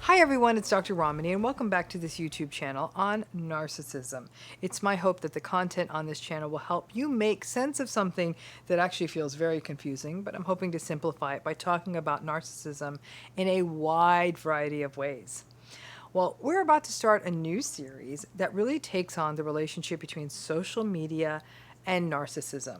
Hi everyone, it's Dr. Ramani and welcome back to this YouTube channel on narcissism. It's my hope that the content on this channel will help you make sense of something that actually feels very confusing, but I'm hoping to simplify it by talking about narcissism in a wide variety of ways. Well, we're about to start a new series that really takes on the relationship between social media and narcissism.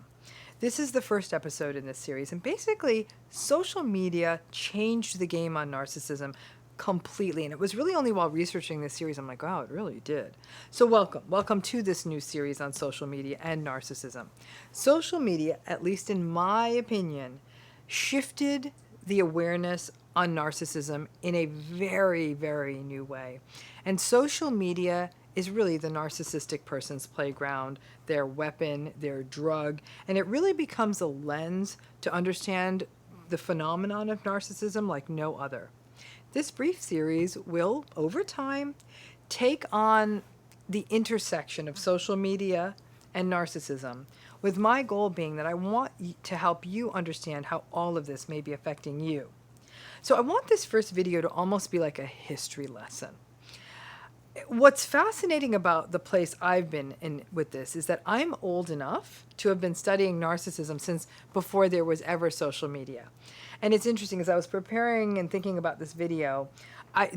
This is the first episode in this series, and basically, social media changed the game on narcissism completely. And it was really only while researching this series, I'm like, wow, it really did. So welcome to this new series on social media and narcissism. Social media, at least in my opinion, shifted the awareness on narcissism in a very, very new way. And social media is really the narcissistic person's playground, their weapon, their drug, and it really becomes a lens to understand the phenomenon of narcissism like no other. This brief series will, over time, take on the intersection of social media and narcissism, with my goal being that I want to help you understand how all of this may be affecting you. So I want this first video to almost be like a history lesson. What's fascinating about the place I've been in with this is that I'm old enough to have been studying narcissism since before there was ever social media. And it's interesting, as I was preparing and thinking about this video, I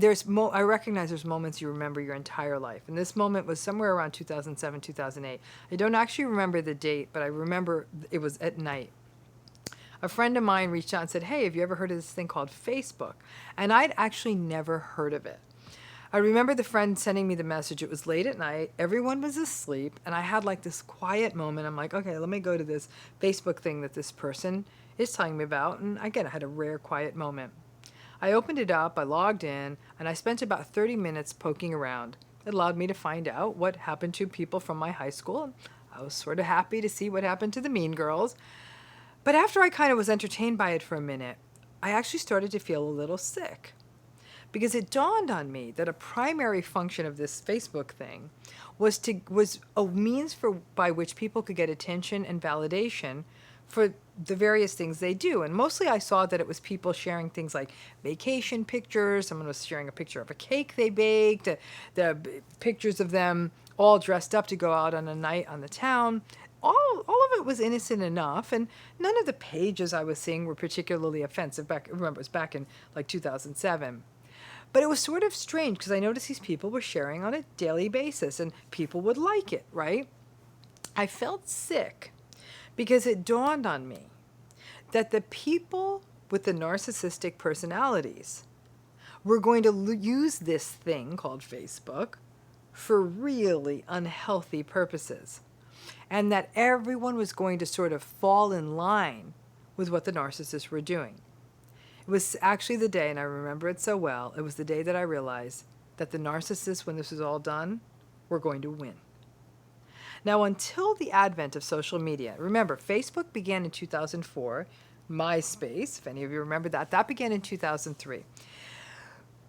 recognize there's moments you remember your entire life. And this moment was somewhere around 2007, 2008. I don't actually remember the date, but I remember it was at night. A friend of mine reached out and said, hey, have you ever heard of this thing called Facebook? And I'd actually never heard of it. I remember the friend sending me the message. It was late at night. Everyone was asleep. And I had like this quiet moment. I'm like, okay, let me go to this Facebook thing that this person is telling me about. And again, I had a rare quiet moment. I opened it up, I logged in, and I spent about 30 minutes poking around. It allowed me to find out what happened to people from my high school. And I was sort of happy to see what happened to the mean girls. But after I kind of was entertained by it for a minute, I actually started to feel a little sick. Because it dawned on me that a primary function of this Facebook thing was a means by which people could get attention and validation for the various things they do. And mostly I saw that it was people sharing things like vacation pictures. Someone was sharing a picture of a cake they baked, the pictures of them all dressed up to go out on a night on the town. All of it was innocent enough, and none of the pages I was seeing were particularly offensive. Remember, it was back in like 2007. But it was sort of strange because I noticed these people were sharing on a daily basis and people would like it, right? I felt sick because it dawned on me that the people with the narcissistic personalities were going to use this thing called Facebook for really unhealthy purposes. And that everyone was going to sort of fall in line with what the narcissists were doing. It was actually the day, and I remember it so well, it was the day that I realized that the narcissists, when this was all done, were going to win. Now, until the advent of social media, remember, Facebook began in 2004, MySpace, if any of you remember that began in 2003.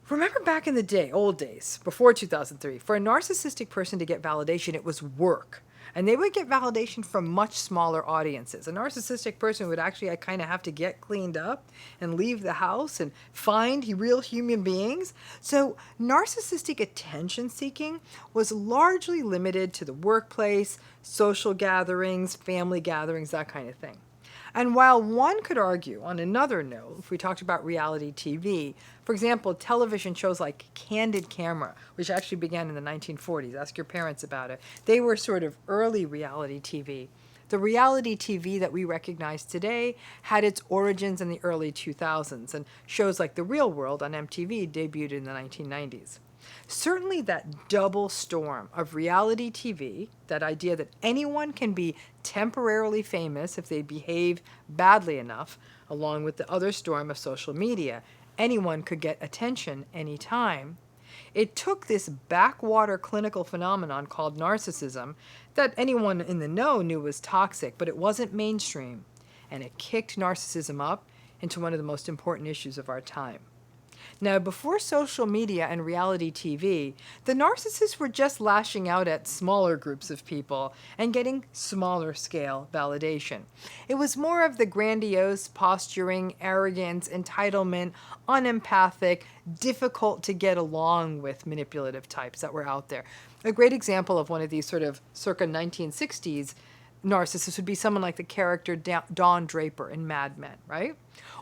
Remember back in the day, old days, before 2003, for a narcissistic person to get validation, it was work. And they would get validation from much smaller audiences. A narcissistic person would actually kind of have to get cleaned up and leave the house and find real human beings. So narcissistic attention seeking was largely limited to the workplace, social gatherings, family gatherings, that kind of thing. And while one could argue, on another note, if we talked about reality TV, for example, television shows like Candid Camera, which actually began in the 1940s, ask your parents about it, they were sort of early reality TV. The reality TV that we recognize today had its origins in the early 2000s, and shows like The Real World on MTV debuted in the 1990s. Certainly that double storm of reality TV, that idea that anyone can be temporarily famous if they behave badly enough, along with the other storm of social media, anyone could get attention anytime. It took this backwater clinical phenomenon called narcissism that anyone in the know knew was toxic, but it wasn't mainstream, and it kicked narcissism up into one of the most important issues of our time. Now, before social media and reality TV, the narcissists were just lashing out at smaller groups of people and getting smaller scale validation. It was more of the grandiose, posturing, arrogance, entitlement, unempathic, difficult to get along with manipulative types that were out there. A great example of one of these sort of circa 1960s narcissist would be someone like the character Don Draper in Mad Men, right?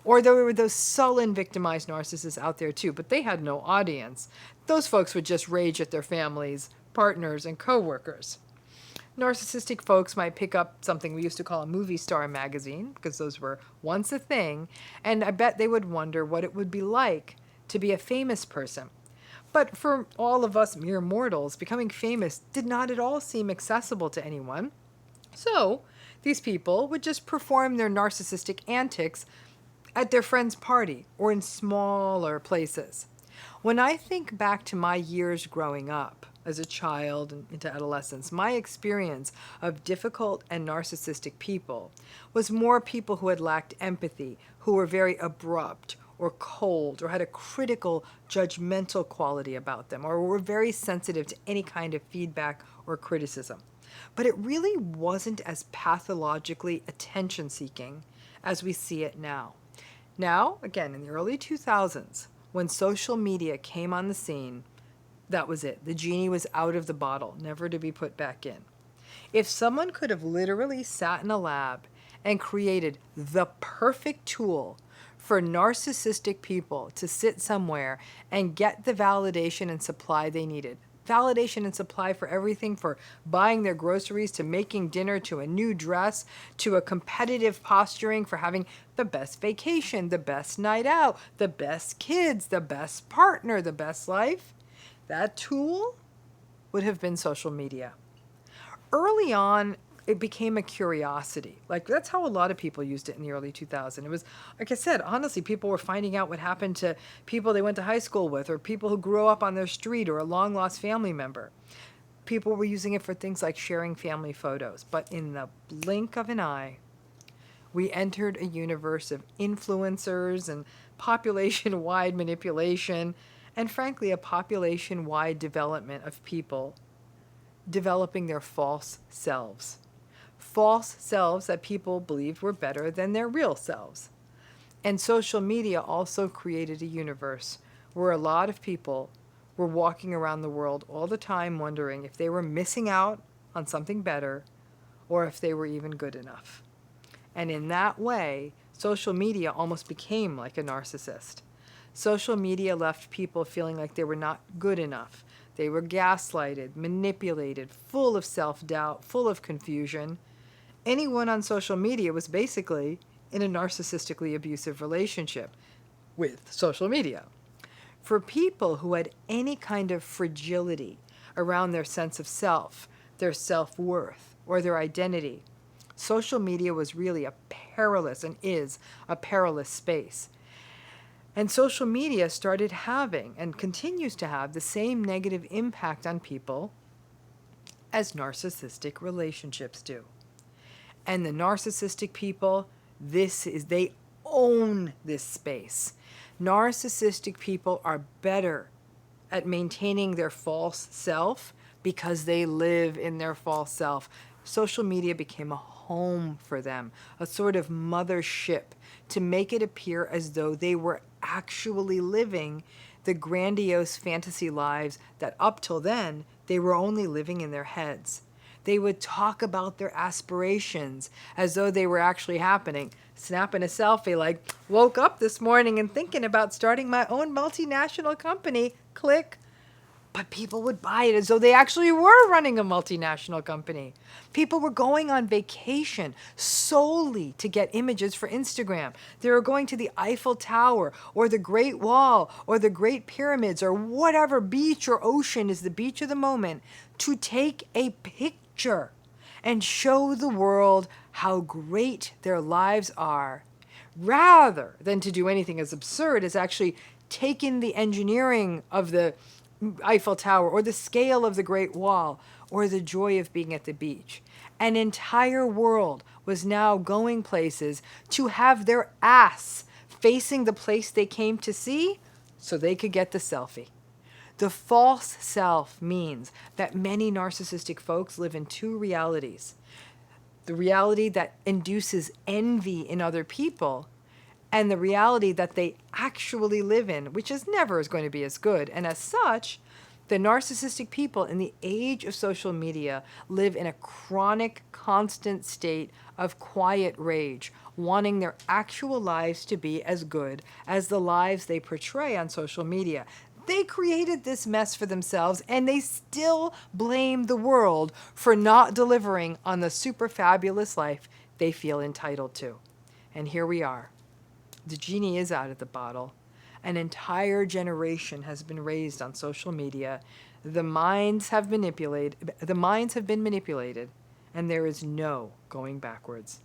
Or there were those sullen, victimized narcissists out there too, but they had no audience. Those folks would just rage at their families, partners, and coworkers. Narcissistic folks might pick up something we used to call a movie star magazine, because those were once a thing, and I bet they would wonder what it would be like to be a famous person. But for all of us mere mortals, becoming famous did not at all seem accessible to anyone. So these people would just perform their narcissistic antics at their friend's party or in smaller places. When I think back to my years growing up as a child and into adolescence, my experience of difficult and narcissistic people was more people who had lacked empathy, who were very abrupt or cold or had a critical, judgmental quality about them, or were very sensitive to any kind of feedback or criticism. But it really wasn't as pathologically attention-seeking as we see it now. Now, again, in the early 2000s, when social media came on the scene, that was it. The genie was out of the bottle, never to be put back in. If someone could have literally sat in a lab and created the perfect tool for narcissistic people to sit somewhere and get the validation and supply they needed, validation and supply for everything, for buying their groceries, to making dinner, to a new dress, to a competitive posturing for having the best vacation, the best night out, the best kids, the best partner, the best life. That tool would have been social media. Early on, it became a curiosity. Like, that's how a lot of people used it in the early 2000s. It was, like I said, honestly, people were finding out what happened to people they went to high school with, or people who grew up on their street, or a long-lost family member. People were using it for things like sharing family photos. But in the blink of an eye, we entered a universe of influencers and population-wide manipulation, and frankly, a population-wide development of people developing their false selves. False selves that people believed were better than their real selves. And social media also created a universe where a lot of people were walking around the world all the time wondering if they were missing out on something better or if they were even good enough. And in that way, social media almost became like a narcissist. Social media left people feeling like they were not good enough. They were gaslighted, manipulated, full of self-doubt, full of confusion. Anyone on social media was basically in a narcissistically abusive relationship with social media. For people who had any kind of fragility around their sense of self, their self-worth, or their identity, social media was really a perilous, and is a perilous space. And social media started having, and continues to have, the same negative impact on people as narcissistic relationships do. And the narcissistic people, they own this space. Narcissistic people are better at maintaining their false self because they live in their false self. Social media became a home for them, a sort of mothership, to make it appear as though they were actually living the grandiose fantasy lives that up till then they were only living in their heads. They would talk about their aspirations as though they were actually happening, snapping a selfie like, woke up this morning and thinking about starting my own multinational company, click. But people would buy it as though they actually were running a multinational company. People were going on vacation solely to get images for Instagram. They were going to the Eiffel Tower or the Great Wall or the Great Pyramids or whatever beach or ocean is the beach of the moment to take a picture and show the world how great their lives are, rather than to do anything as absurd as actually take in the engineering of the Eiffel Tower or the scale of the Great Wall or the joy of being at the beach. An entire world was now going places to have their ass facing the place they came to see so they could get the selfie. The false self means that many narcissistic folks live in two realities. The reality that induces envy in other people, and the reality that they actually live in, which is never going to be as good. And as such, the narcissistic people in the age of social media live in a chronic, constant state of quiet rage, wanting their actual lives to be as good as the lives they portray on social media. They created this mess for themselves, and they still blame the world for not delivering on the super fabulous life they feel entitled to. And here we are. The genie is out of the bottle. An entire generation has been raised on social media. The minds have been manipulated, and there is no going backwards.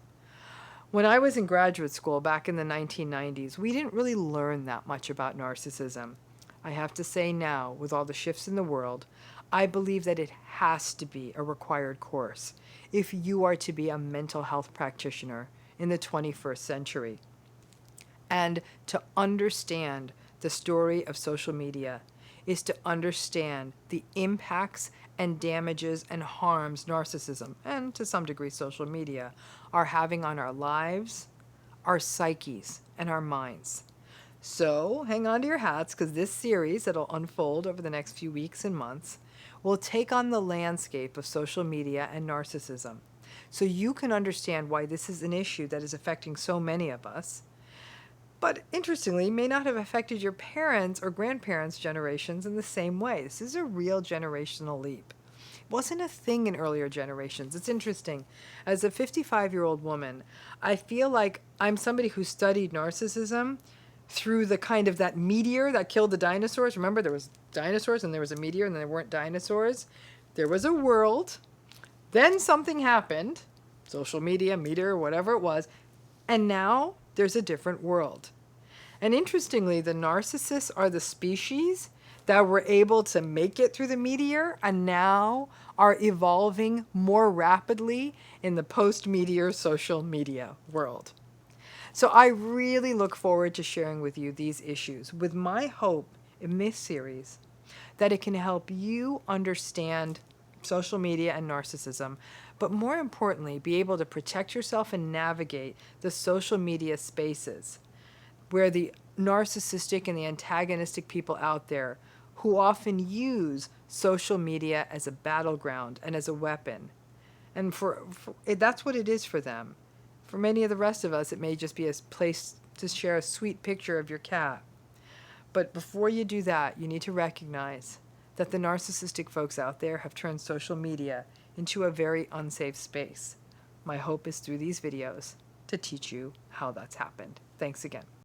When I was in graduate school back in the 1990s, we didn't really learn that much about narcissism. I have to say now, with all the shifts in the world, I believe that it has to be a required course if you are to be a mental health practitioner in the 21st century. And to understand the story of social media is to understand the impacts and damages and harms narcissism, and to some degree social media, are having on our lives, our psyches, and our minds. So hang on to your hats, because this series that'll unfold over the next few weeks and months will take on the landscape of social media and narcissism, so you can understand why this is an issue that is affecting so many of us, but interestingly may not have affected your parents' or grandparents' generations in the same way. This is a real generational leap. It wasn't a thing in earlier generations. It's interesting. As a 55-year-old woman, I feel like I'm somebody who studied narcissism through the kind of that meteor that killed the dinosaurs. Remember, there was dinosaurs and there was a meteor and there weren't dinosaurs. There was a world. Then something happened, social media, meteor, whatever it was, and now there's a different world. And interestingly, the narcissists are the species that were able to make it through the meteor and now are evolving more rapidly in the post-meteor social media world. So I really look forward to sharing with you these issues, with my hope in this series that it can help you understand social media and narcissism, but more importantly, be able to protect yourself and navigate the social media spaces where the narcissistic and the antagonistic people out there who often use social media as a battleground and as a weapon. And that's what it is for them. For many of the rest of us, it may just be a place to share a sweet picture of your cat. But before you do that, you need to recognize that the narcissistic folks out there have turned social media into a very unsafe space. My hope is through these videos to teach you how that's happened. Thanks again.